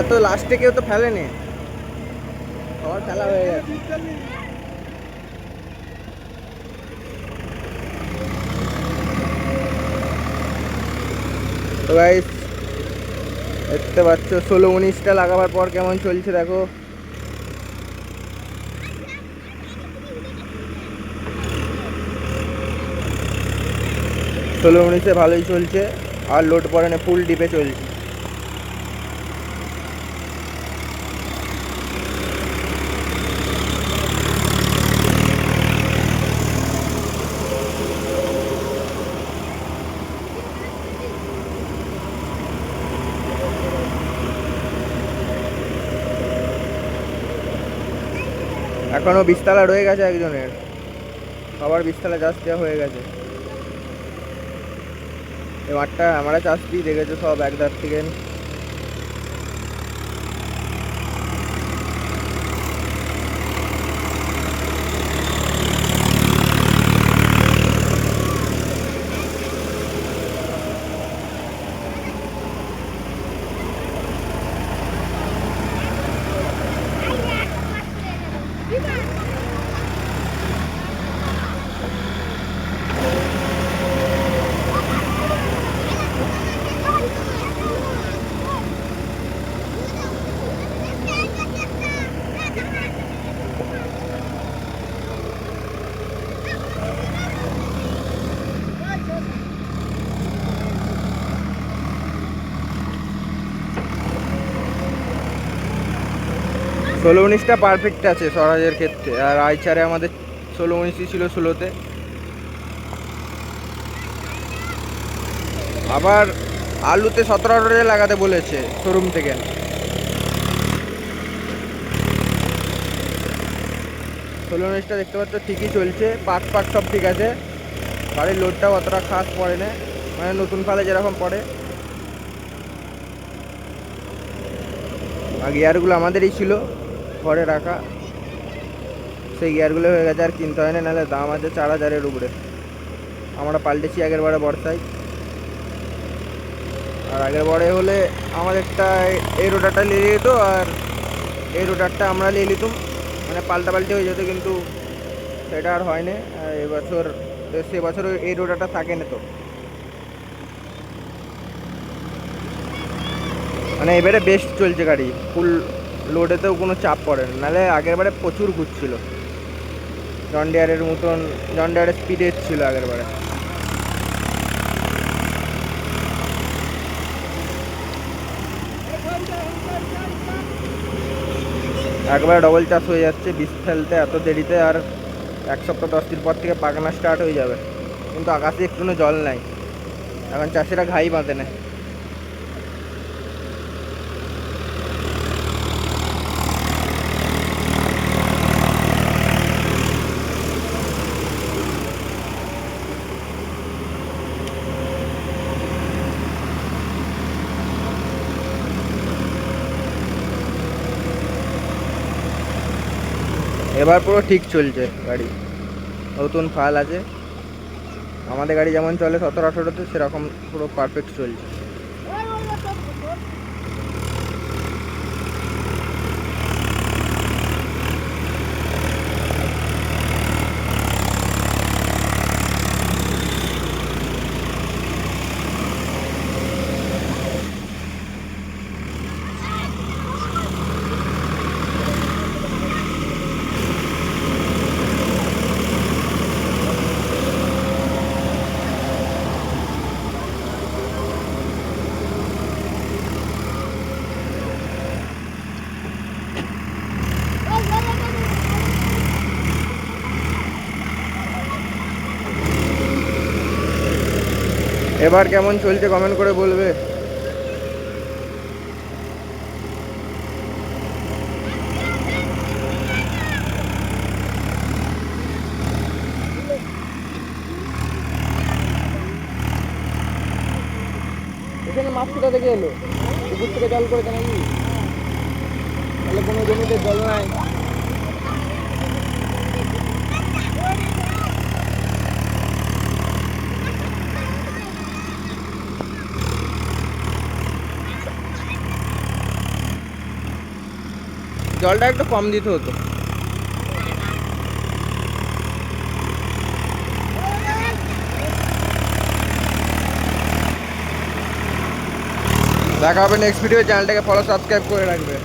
তো লাস্টে কেউ তো ফেলেনি, সবার খেলা হয়ে গেছে। তো গাইস দেখতে পাচ্ছ 16-19টা লাগাবার পর কেমন চলছে দেখো। 16-19-এ ভালোই চলছে, আর লোড পড়ে না, ফুল ডিপে চলছে। এখনো বিশতলা রয়ে গেছে একজনের, সবার বিশতলা চাষ দেওয়া হয়ে গেছে। এই মাঠটা আমরা চাষ দিই, দেখেছো সব একধার থেকে। ষোলো উনিশটা পারফেক্ট আছে স্বরাজের ক্ষেত্রে, আর আইচারে আমাদের 16-19ই ছিল 16-তে। আবার আলুতে 17-18 লাগাতে বলেছে শোরুম থেকে। 16-19টা দেখতে পাচ্ছ ঠিকই চলছে, পাক সব ঠিক আছে। গাড়ির লোডটাও অতটা খাস পড়ে না, মানে নতুন ফালে যেরকম পড়ে। আর গিয়ারগুলো আমাদেরই ছিল ঘরে রাখা, সেই গিয়ারগুলো হয়ে গেছে, আর কিনতে হয় না, নাহলে দাম আছে 4,000-এর উপরে। আমরা পাল্টেছি আগের বারে বর্ষায়, আর আগের বারে হলে আমাদেরটা এই রোটারটা নিয়ে যেত, আর এই রোটারটা আমরা নিয়ে নিতাম, মানে পাল্টাপাল্টি হয়ে যেত, কিন্তু সেটা আর হয় না। আর এবছর সে বছর এই রোটারটা থাকে না, তো মানে এবারে বেস্ট চলছে গাড়ি, ফুল লোডেতেও কোনো চাপ পড়ে না, নাহলে আগের বারে প্রচুর ঘুরছিল, জন ডিয়ারের মতন, জন ডিয়ারের স্পিডে ছিল আগের বারে। একবারে ডবল চাষ হয়ে যাচ্ছে বীজ ফেলতে এত দেরিতে, আর 1 সপ্তাহ 10 দিন পর থেকে পাকানো স্টার্ট হয়ে যাবে, কিন্তু আকাশে একটুও জল নাই, এখন চাষিরা ঘাই বাঁধে না। এবার পুরো ঠিক চলছে গাড়ি, নতুন ফাল আছে। আমাদের গাড়ি যেমন চলে 17-18-তে, সেরকম পুরো পারফেক্ট চলছে। এবার কেমন চলছে কমেন্ট করে বলবে। এখানে মাছ কোথা থেকে এলো? পুকুর থেকে জল করেছে নাকি? তাহলে কোনো জমিতে জল নাই। জলটা একটু কম দিতে হতো। দেখা হবে নেক্সট ভিডিও, চ্যানেলটাকে ফলো সাবস্ক্রাইব করে রাখবে।